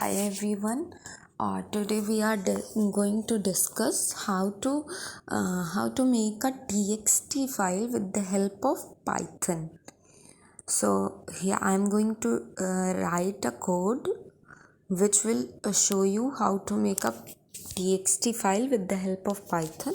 Hi everyone. Today we are going to discuss how to make a txt file with the help of Python. So here I am going to write a code which will show you how to make a txt file with the help of Python.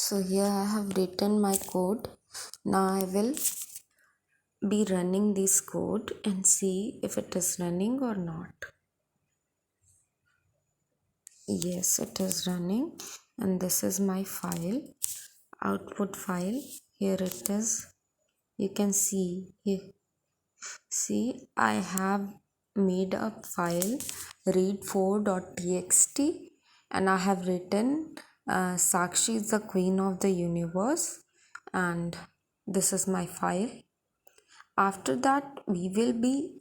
So here I have written my code. Now I will be running this code and see if it is running or not. Yes, it is running, and this is my file, output file. Here it is. You can see here. See, I have made a file read4.txt and I have written Sakshi is the queen of the universe, and this is my file. After that, we will be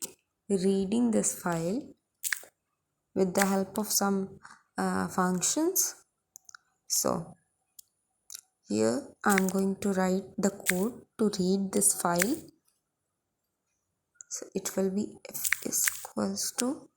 reading this file with the help of some functions. So here I am going to write the code to read this file. So it will be f is equals to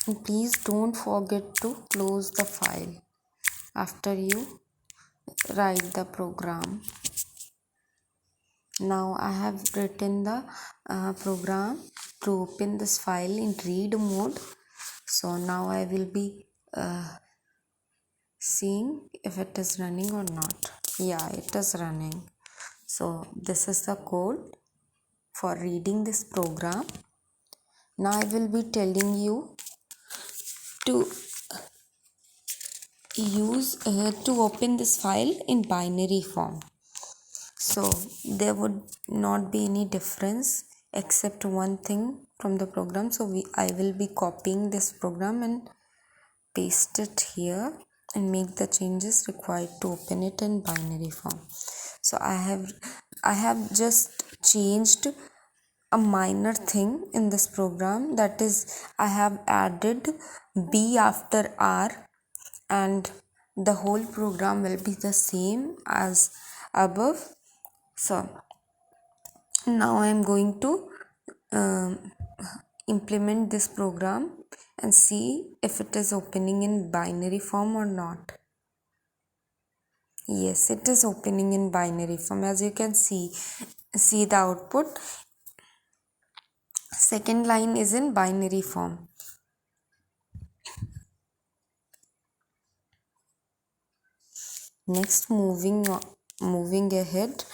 And please don't forget to close the file after you write the program. Now I have written the program to open this file in read mode. So now I will be seeing if it is running or not. Yeah, it is running. So this is the code for reading this program. Now I will be telling you to use to open this file in binary form. So there would not be any difference except one thing from the program. So I will be copying this program and paste it here and make the changes required to open it in binary form. So I have just changed a minor thing in this program, that is I have added b after r, and the whole program will be the same as above. So now I am going to implement this program and see if it is opening in binary form or not. Yes, it is opening in binary form. As you can see the output. Second line is in binary form. Next, moving ahead,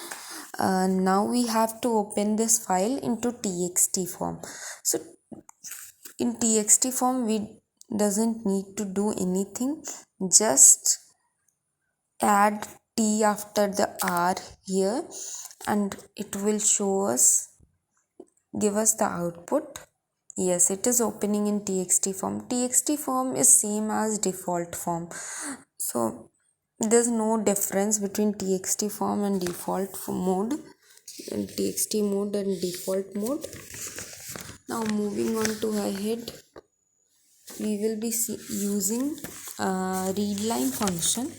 now we have to open this file into txt form. So in txt form we doesn't need to do anything, just add t after the r here and it will show us, give us the output. Yes, it is opening in txt form. Txt form is same as default form, so there's no difference between txt form and default mode, and txt mode and default mode. Now moving on to ahead, we will be using readline function,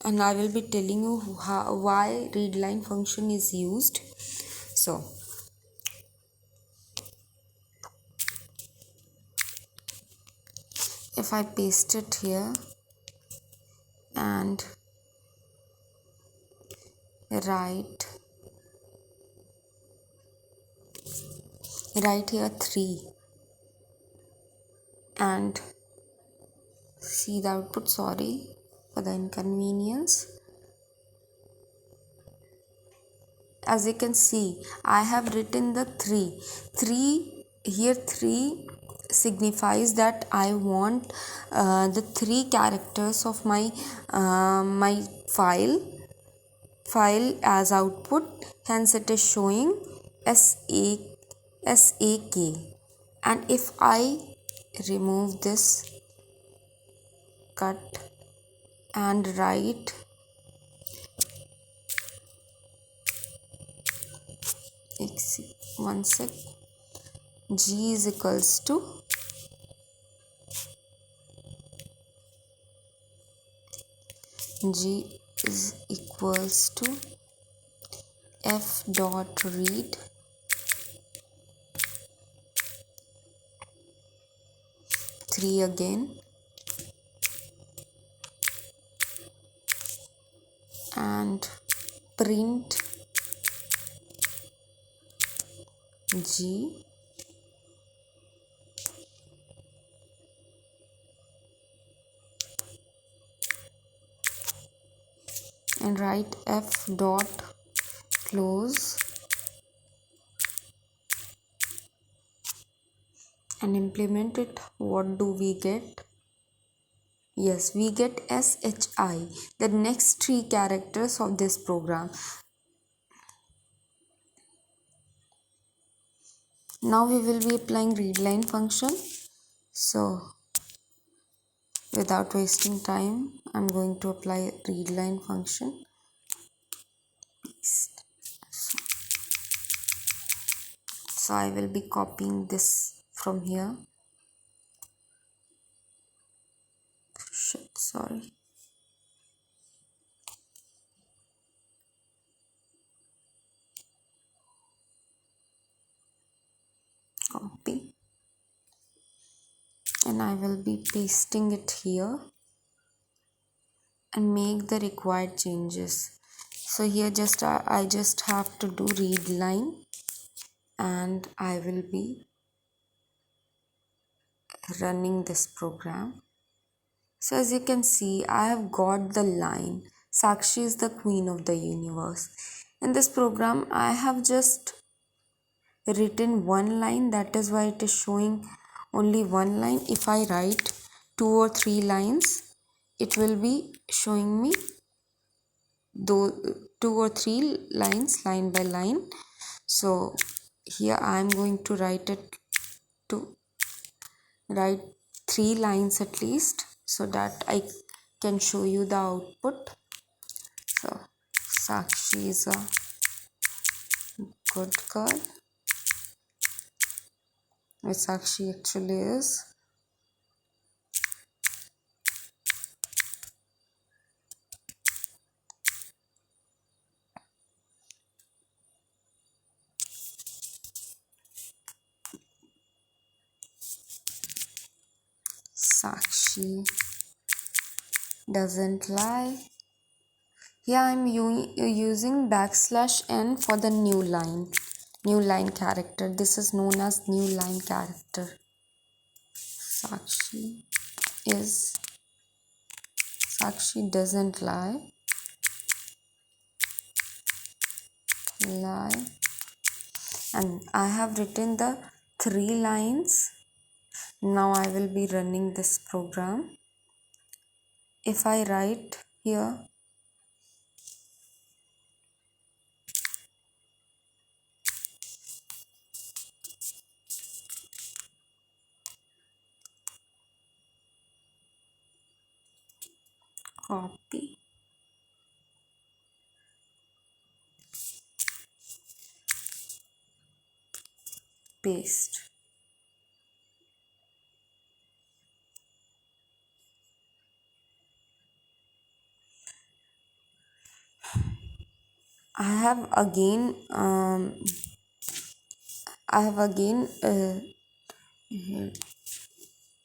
and I will be telling you why readline function is used. So if I paste it here and write here 3 and see the output, sorry for the inconvenience. As you can see, I have written the 3 here. 3 signifies that I want the 3 characters of my my file as output, hence it is showing SAK. And if I remove this, cut and write one sec, G is equals to F dot read three again and print G and write F dot close and implement it. What do we get? Yes, we get SHI, the next 3 characters of this program. Now we will be applying readline function. So without wasting time, I'm going to apply readline function. So I will be copying this from here. Sorry. Copy. And I will be pasting it here and make the required changes. So here I just have to do read line, and I will be running this program. So as you can see, I have got the line, Sakshi is the queen of the universe. In this program, I have just written one line, that is why it is showing only one line. If I write 2 or 3 lines, it will be showing me those 2 or 3 lines line by line. So here I am going to write 3 lines at least, so that I can show you the output. So Sakshi is a good girl, which Sakshi actually is. Sakshi doesn't lie. Here I'm using \n for the new line character. This is known as new line character. Sakshi doesn't lie. And I have written the 3 lines. Now I will be running this program. If I write here copy, paste, I have again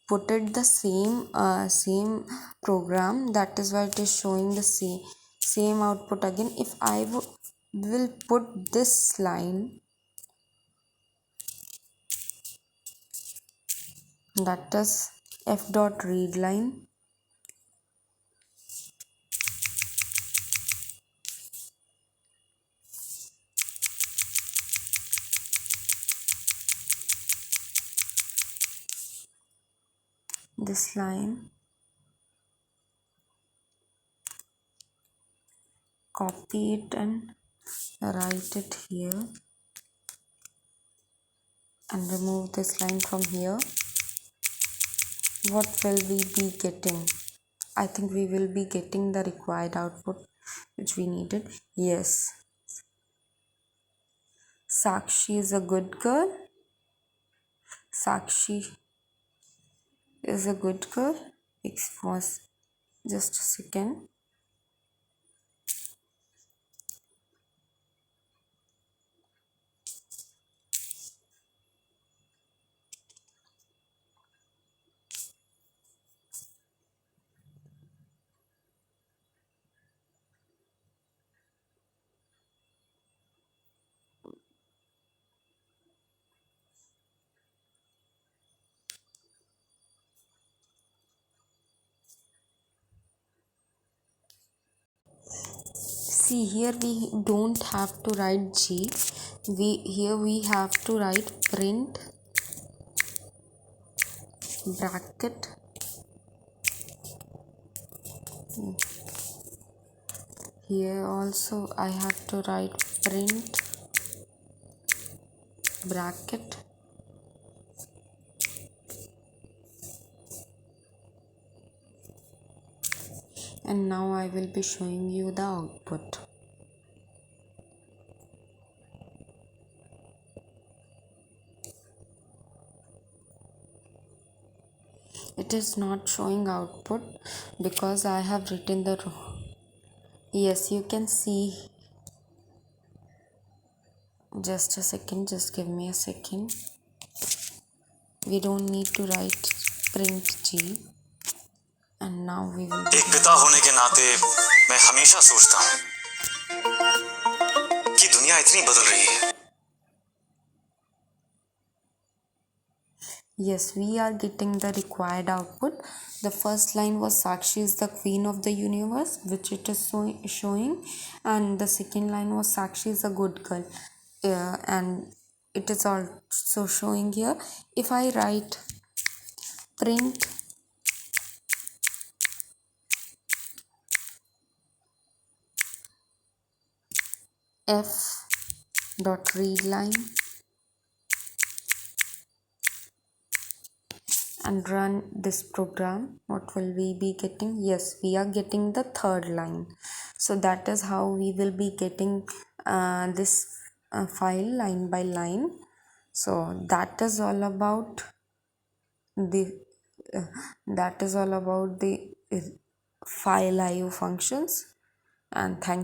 put it the same program, that is why it is showing the same output again. If I will put this line, that is f dot read line, this line, copy it and write it here, and remove this line from here. What will we be getting? I think we will be getting the required output which we needed. Yes, Sakshi is a good girl. Sakshi is a good girl. It was just a second. See, here we don't have to write G. Here we have to write print bracket. Here also I have to write print bracket. And now I will be showing you the output. It is not showing output because I have written the row. Yes, you can see. Just a second, just give me a second. We don't need to write print G. And now we will. एक पिता होने के नाते मैं हमेशा सोचता हूँ कि दुनिया इतनी बदल रही है. Yes, we are getting the required output. The first line was Sakshi is the queen of the universe, which it is showing, and the second line was Sakshi is a good girl, and it is also showing here. If I write print f dot read line and run this program, what will we be getting? Yes, we are getting the third line. So that is how we will be getting this file line by line. So that is all about the uh, that is all about the file IO functions. And thank